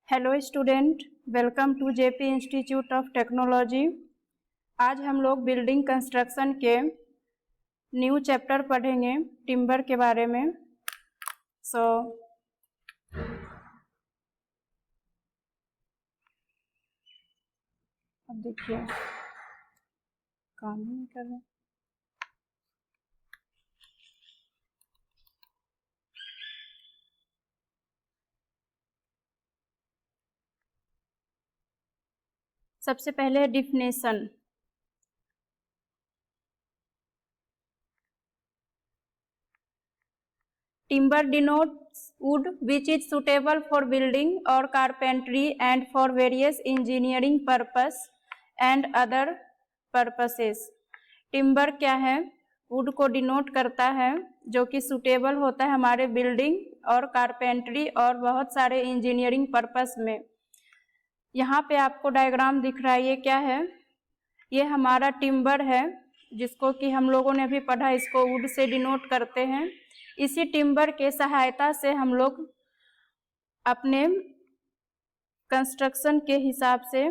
Hello student, welcome to JP institute of technology. आज हम लोग बिल्डिंग कंस्ट्रक्शन के न्यू चैप्टर पढ़ेंगे टिम्बर के बारे में। अब देखिए काम ही नहीं कर रहे। सबसे पहले definition. Timber denotes wood which is suitable for building or carpentry and for various engineering purpose and other purposes. Timber क्या है? वुड को डिनोट करता है जो कि सुटेबल होता है हमारे बिल्डिंग और कारपेंट्री और बहुत सारे इंजीनियरिंग पर्पस में। यहाँ पे आपको डायग्राम दिख रहा है, ये क्या है? ये हमारा टिम्बर है जिसको कि हम लोगों ने अभी पढ़ा, इसको वुड से डिनोट करते हैं। इसी टिम्बर के सहायता से हम लोग अपने कंस्ट्रक्शन के हिसाब से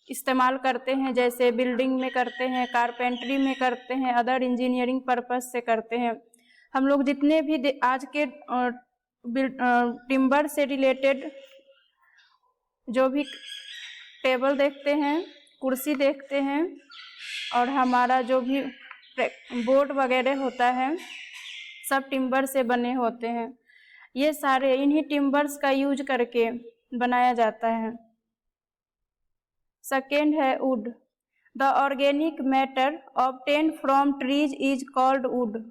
इस्तेमाल करते हैं, जैसे बिल्डिंग में करते हैं, कारपेंट्री में करते हैं, अदर इंजीनियरिंग पर्पस से करते हैं। हम लोग जितने भी आज के टिम्बर से रिलेटेड जो भी टेबल देखते हैं, कुर्सी देखते हैं और हमारा जो भी बोर्ड वगैरह होता है सब टिम्बर से बने होते हैं। ये सारे इन्हीं टिम्बर्स का यूज करके बनाया जाता है। सेकेंड है would. The organic matter obtain from trees is called would.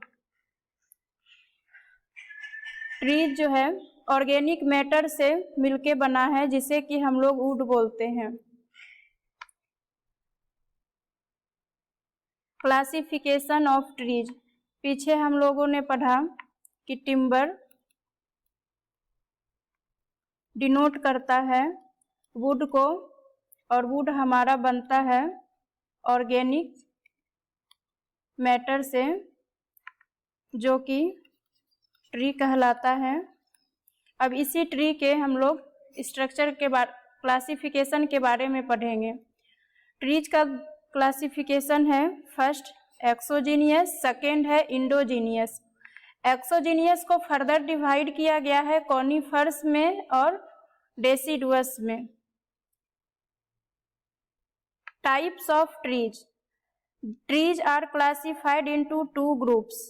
Trees जो है ऑर्गेनिक मैटर से मिलके बना है जिसे कि हम लोग वुड बोलते हैं। Classification of trees. पीछे हम लोगों ने पढ़ा कि टिम्बर डिनोट करता है वुड को और वुड हमारा बनता है ऑर्गेनिक मैटर से जो कि ट्री कहलाता है। अब इसी ट्री के हम लोग स्ट्रक्चर के क्लासिफिकेशन के बारे में पढ़ेंगे। ट्रीज का क्लासिफिकेशन है फर्स्ट एक्सोजीनियस, सेकेंड है इंडोजीनियस। एक्सोजीनियस को फर्दर डिवाइड किया गया है कॉनिफर्स में और डेसिडुअस में। Types of trees. Trees are classified into two groups.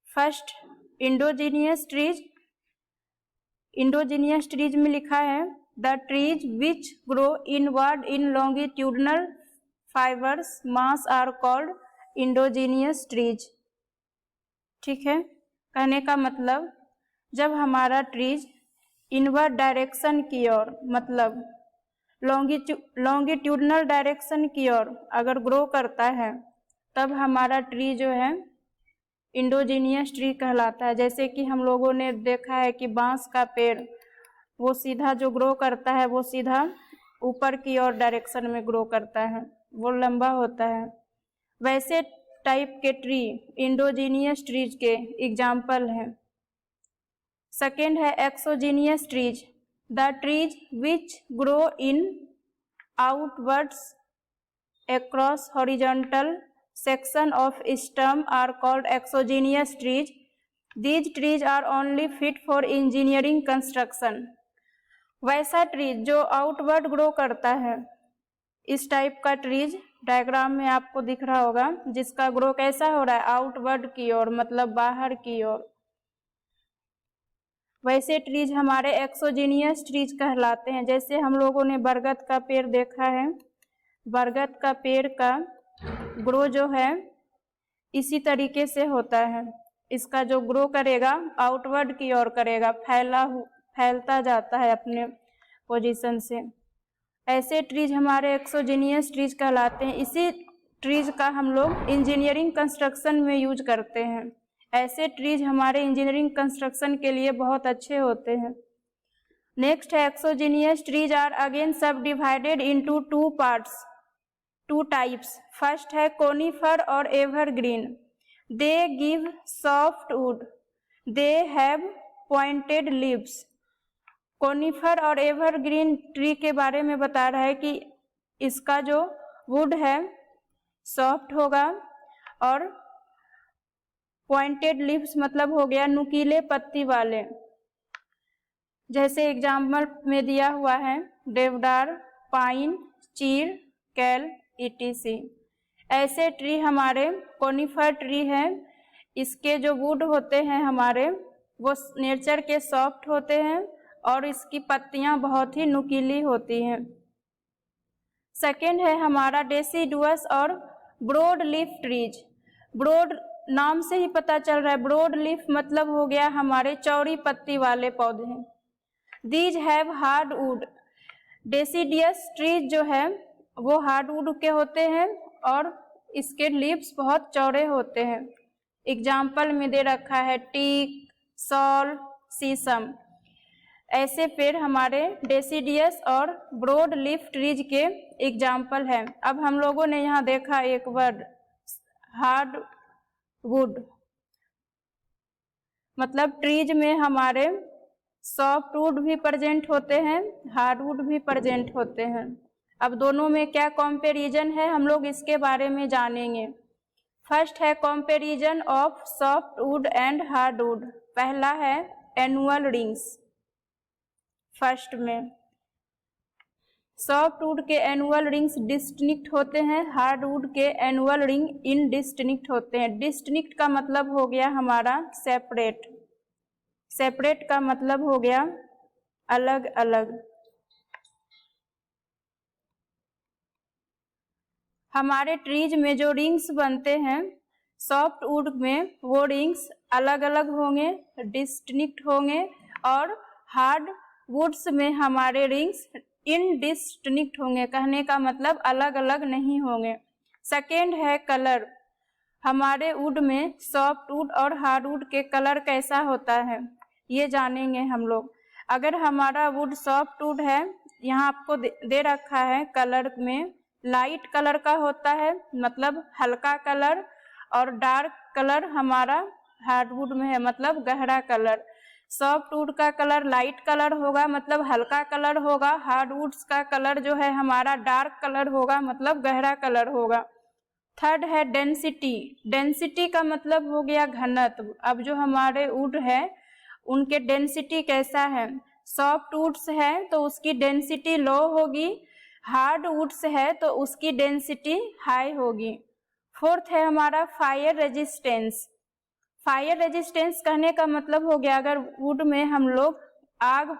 First endogenous trees. Endogenous trees में लिखा है the trees which grow inward in longitudinal fibres mass are called endogenous trees. ठीक है, कहने का मतलब जब हमारा ट्रीज इनवर्ड डायरेक्शन की ओर मतलब लॉन्गिट्यूडनल डायरेक्शन की ओर अगर ग्रो करता है तब हमारा ट्री जो है इंडोजीनियस ट्री कहलाता है। जैसे कि हम लोगों ने देखा है कि बांस का पेड़ वो सीधा जो ग्रो करता है वो सीधा ऊपर की ओर डायरेक्शन में ग्रो करता है, वो लंबा होता है। वैसे टाइप के ट्री इंडोजीनियस ट्रीज के एग्जाम्पल हैं। सेकेंड है exogenous trees. The trees which grow in outwards across horizontal section of stem are called exogenous trees. These trees are only fit for engineering construction. वैसा trees जो outward grow करता है, इस type का trees diagram में आपको दिख रहा होगा, जिसका ग्रो कैसा हो रहा है आउटवर्ड की ओर मतलब बाहर की ओर। वैसे ट्रीज हमारे एक्सोजीनियस ट्रीज कहलाते हैं। जैसे हम लोगों ने बरगद का पेड़ देखा है, बरगद का पेड़ का ग्रो जो है इसी तरीके से होता है। इसका जो ग्रो करेगा आउटवर्ड की ओर करेगा, फैलता जाता है अपने पोजीशन से। ऐसे ट्रीज हमारे एक्सोजीनियस ट्रीज कहलाते हैं। इसी ट्रीज का हम लोग इंजीनियरिंग कंस्ट्रक्शन में यूज करते हैं। ऐसे ट्रीज हमारे इंजीनियरिंग कंस्ट्रक्शन के लिए बहुत अच्छे होते हैं। नेक्स्ट है एक्सोजीनियस ट्रीज आर अगेन सब divided into two parts, two types. First है कोनिफर और evergreen. They give soft wood, they have pointed leaves. Conifer और एवरग्रीन ट्री के बारे में बता रहा है कि इसका जो वुड है सॉफ्ट होगा और पॉइंटेड लीव्स मतलब हो गया नुकीले पत्ती वाले। जैसे एग्जाम्पल में दिया हुआ है देवदार, पाइन, चीड़, कैल, etc। ऐसे ट्री हमारे कोनिफर ट्री है। इसके जो वुड होते हैं हमारे वो नेचर के सॉफ्ट होते हैं और इसकी पत्तियां बहुत ही नुकीली होती हैं। सेकेंड है हमारा डेसिडुअस और ब्रॉड लीफ ट्रीज। ब्रॉड नाम से ही पता चल रहा है, ब्रॉड लीफ मतलब हो गया हमारे चौड़ी पत्ती वाले पौधे। These have hard would. Deciduous trees जो है वो हार्ड वुड के होते हैं और इसके लीव्स बहुत चौड़े होते हैं। एग्जाम्पल में दे रखा है टीक, सॉल, शीशम। ऐसे पेड़ हमारे डेसिडियस और ब्रॉड लीफ ट्रीज के एग्जाम्पल हैं। अब हम लोगों ने यहाँ देखा एक वर्ड हार्ड वुड, मतलब ट्रीज में हमारे सॉफ्ट वुड भी प्रेजेंट होते हैं, हार्ड वुड भी प्रेजेंट होते हैं। अब दोनों में क्या कंपैरिजन है हम लोग इसके बारे में जानेंगे। फर्स्ट है comparison of soft wood and hard would. पहला है एनुअल रिंग्स। फर्स्ट में सॉफ्ट वुड के एनुअल रिंग्स डिस्टिंक्ट होते हैं, हार्ड वुड के एनुअल रिंग इनडिस्टिंक्ट होते हैं। डिस्टिंक्ट का मतलब हो गया हमारा सेपरेट, सेपरेट का मतलब हो गया अलग अलग। हमारे ट्रीज में जो रिंग्स बनते हैं सॉफ्ट वुड में वो रिंग्स अलग अलग होंगे, डिस्टिंक्ट होंगे, और हार्ड वुड्स में हमारे रिंग्स इनडिस्टिंक्ट होंगे। कहने का मतलब अलग अलग नहीं होंगे। सेकेंड है कलर। हमारे वुड में सॉफ्ट वुड और हार्ड वुड के कलर कैसा होता है ये जानेंगे हम लोग। अगर हमारा वुड सॉफ्ट वुड है, यहाँ आपको दे रखा है कलर में लाइट कलर का होता है मतलब हल्का कलर, और डार्क कलर हमारा हार्डवुड में है मतलब गहरा कलर। सॉफ्ट वुड का कलर लाइट कलर होगा मतलब हल्का कलर होगा, हार्डवुड्स का कलर जो है हमारा डार्क कलर होगा मतलब गहरा कलर होगा। थर्ड है डेंसिटी। डेंसिटी का मतलब हो गया घनत्व। अब जो हमारे वुड है उनके डेंसिटी कैसा है, सॉफ्ट वुड्स है तो उसकी डेंसिटी लो होगी, हार्ड वुड्स है तो उसकी डेंसिटी हाई होगी। फोर्थ है हमारा फायर रेजिस्टेंस। फायर रेजिस्टेंस कहने का मतलब हो गया अगर वुड में हम लोग आग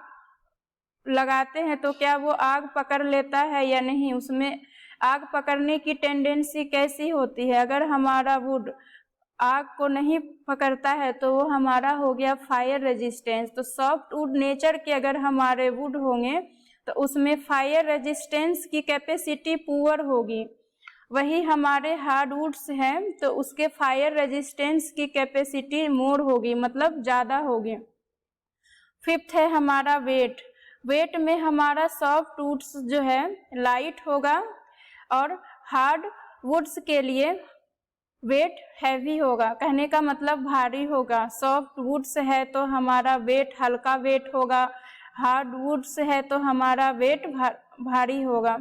लगाते हैं तो क्या वो आग पकड़ लेता है या नहीं, उसमें आग पकड़ने की टेंडेंसी कैसी होती है। अगर हमारा वुड आग को नहीं पकड़ता है तो वो हमारा हो गया फायर रेजिस्टेंस। तो सॉफ्ट वुड नेचर के अगर हमारे वुड होंगे तो उसमें फायर रेजिस्टेंस की कैपेसिटी पुअर होगी। वही हमारे हार्डवुड्स हैं तो उसके फायर रेजिस्टेंस की कैपेसिटी मोर होगी मतलब ज़्यादा होगी। फिफ्थ है हमारा वेट। वेट में हमारा सॉफ्ट वुड्स जो है लाइट होगा और हार्ड वुड्स के लिए वेट हैवी होगा, कहने का मतलब भारी होगा। सॉफ्ट वुड्स है तो हमारा वेट हल्का वेट होगा, हार्ड वुड्स है तो हमारा वेट भारी होगा।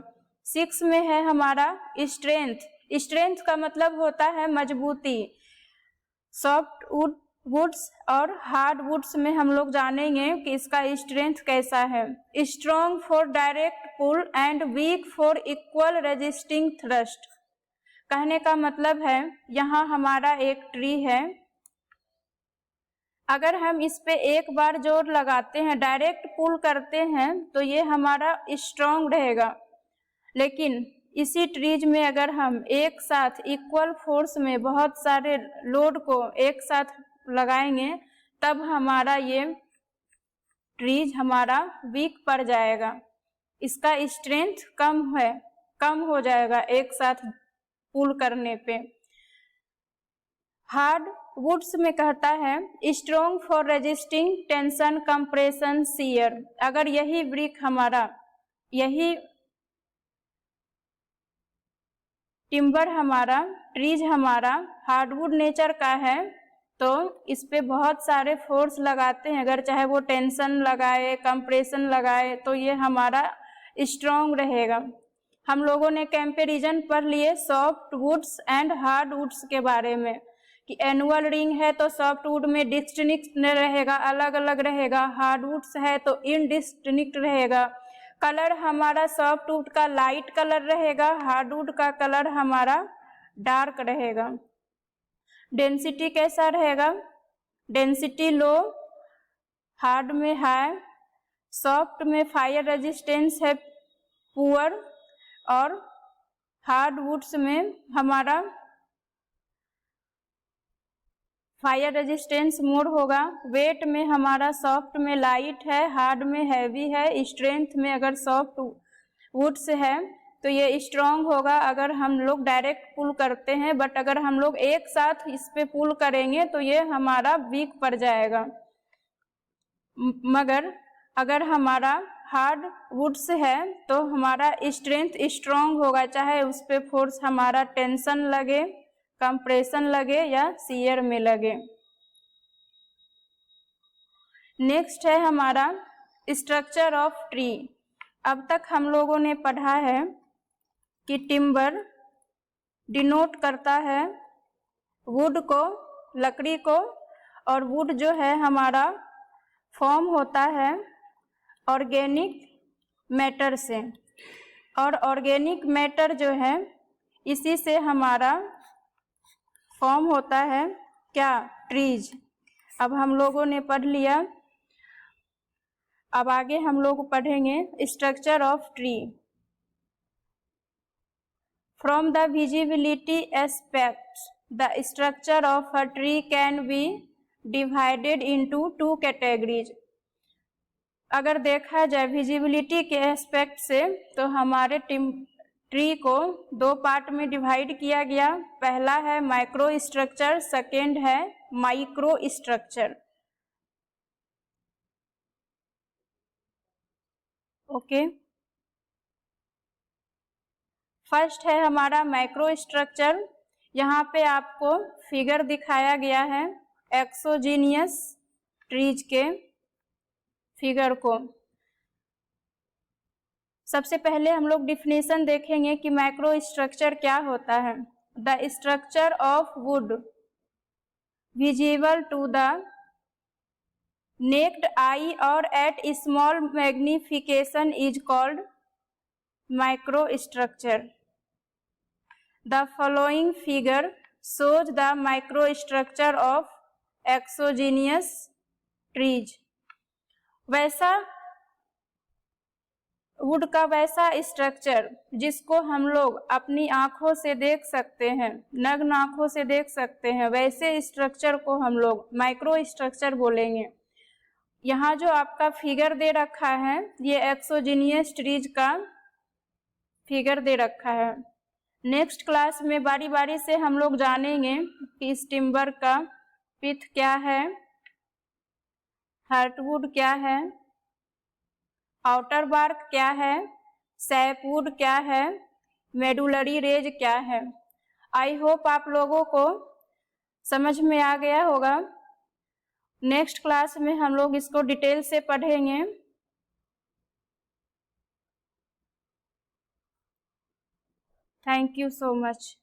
6 में है हमारा स्ट्रेंथ। स्ट्रेंथ का मतलब होता है मजबूती। सॉफ्ट वुड्स और हार्ड वुड्स में हम लोग जानेंगे कि इसका स्ट्रेंथ कैसा है। Strong for direct pull and weak for equal resisting thrust. कहने का मतलब है यहाँ हमारा एक ट्री है, अगर हम इस पे एक बार जोर लगाते हैं डायरेक्ट पुल करते हैं तो ये हमारा स्ट्रॉन्ग रहेगा, लेकिन इसी ट्रीज में अगर हम एक साथ इक्वल फोर्स में बहुत सारे लोड को एक साथ लगाएंगे तब हमारा ये ट्रीज हमारा वीक पड़ जाएगा, इसका स्ट्रेंथ कम हो जाएगा एक साथ पुल करने पे। हार्ड वुड्स में कहता है strong for resisting tension compression shear. अगर यही ब्रिक हमारा यही टिम्बर हमारा ट्रीज हमारा हार्डवुड नेचर का है तो इस पे बहुत सारे फोर्स लगाते हैं, अगर चाहे वो टेंशन लगाए, कंप्रेशन लगाए, तो ये हमारा स्ट्रॉन्ग रहेगा। हम लोगों ने कंपैरिजन पढ़ लिए soft woods and hard woods के बारे में कि एनुअल रिंग है तो सॉफ्ट वुड में डिस्टिंक्ट रहेगा, अलग अलग रहेगा। हार्ड वुड्स है तो इनडिस्टिंक्ट रहेगा। कलर हमारा सॉफ्ट वुड का लाइट कलर रहेगा, हार्ड वुड का कलर हमारा डार्क रहेगा। डेंसिटी कैसा रहेगा? डेंसिटी लो, हार्ड में हाई, सॉफ्ट में फायर रेजिस्टेंस है पुअर, और हार्ड वुड्स में हमारा फायर रेजिस्टेंस मोर होगा। वेट में हमारा सॉफ्ट में लाइट है, हार्ड में हैवी है। स्ट्रेंथ में अगर सॉफ्ट वुड्स है तो ये स्ट्रॉन्ग होगा अगर हम लोग डायरेक्ट पुल करते हैं, बट अगर हम लोग एक साथ इस पे पुल करेंगे तो ये हमारा वीक पड़ जाएगा। मगर अगर हमारा हार्ड वुड्स है तो हमारा स्ट्रेंथ स्ट्रॉन्ग होगा, चाहे उस पे फोर्स हमारा टेंशन लगे, कंप्रेशन लगे या शियर में लगे। नेक्स्ट है हमारा स्ट्रक्चर ऑफ ट्री। अब तक हम लोगों ने पढ़ा है कि टिम्बर डिनोट करता है वुड को, लकड़ी को, और वुड जो है हमारा फॉर्म होता है ऑर्गेनिक मैटर से, और ऑर्गेनिक मैटर जो है इसी से हमारा फॉर्म होता है क्या? ट्रीज। अब हम लोगों ने पढ़ लिया, अब आगे हम लोग पढ़ेंगे structure of tree. From the visibility aspect the structure of a tree can be divided into two categories. अगर देखा जाए विजिबिलिटी के एस्पेक्ट से तो हमारे ट्री को दो पार्ट में डिवाइड किया गया। पहला है माइक्रो स्ट्रक्चर, सेकेंड है माइक्रो स्ट्रक्चर। ओके, फर्स्ट है हमारा माइक्रो स्ट्रक्चर। यहाँ पे आपको फिगर दिखाया गया है एक्सोजीनियस ट्रीज के फिगर को। सबसे पहले हम लोग डिफिनेशन देखेंगे कि माइक्रो स्ट्रक्चर क्या होता है। The structure of wood visible to the naked eye और at small magnification is called micro structure. The following figure shows the microstructure of exogenous trees। वैसा वुड का वैसा स्ट्रक्चर जिसको हम लोग अपनी आंखों से देख सकते हैं, नग्न आंखों से देख सकते हैं, वैसे स्ट्रक्चर को हम लोग माइक्रो स्ट्रक्चर बोलेंगे। यहाँ जो आपका फिगर दे रखा है ये एक्सोजीनियस ट्रीज का फिगर दे रखा है। नेक्स्ट क्लास में बारी बारी से हम लोग जानेंगे कि इस टिम्बर का पिथ क्या है, हार्टवुड क्या है, आउटर बार्क क्या है, सैपवुड क्या है, मेडुलरी रेज क्या है। आई होप आप लोगों को समझ में आ गया होगा। नेक्स्ट क्लास में हम लोग इसको डिटेल से पढ़ेंगे। Thank you so much.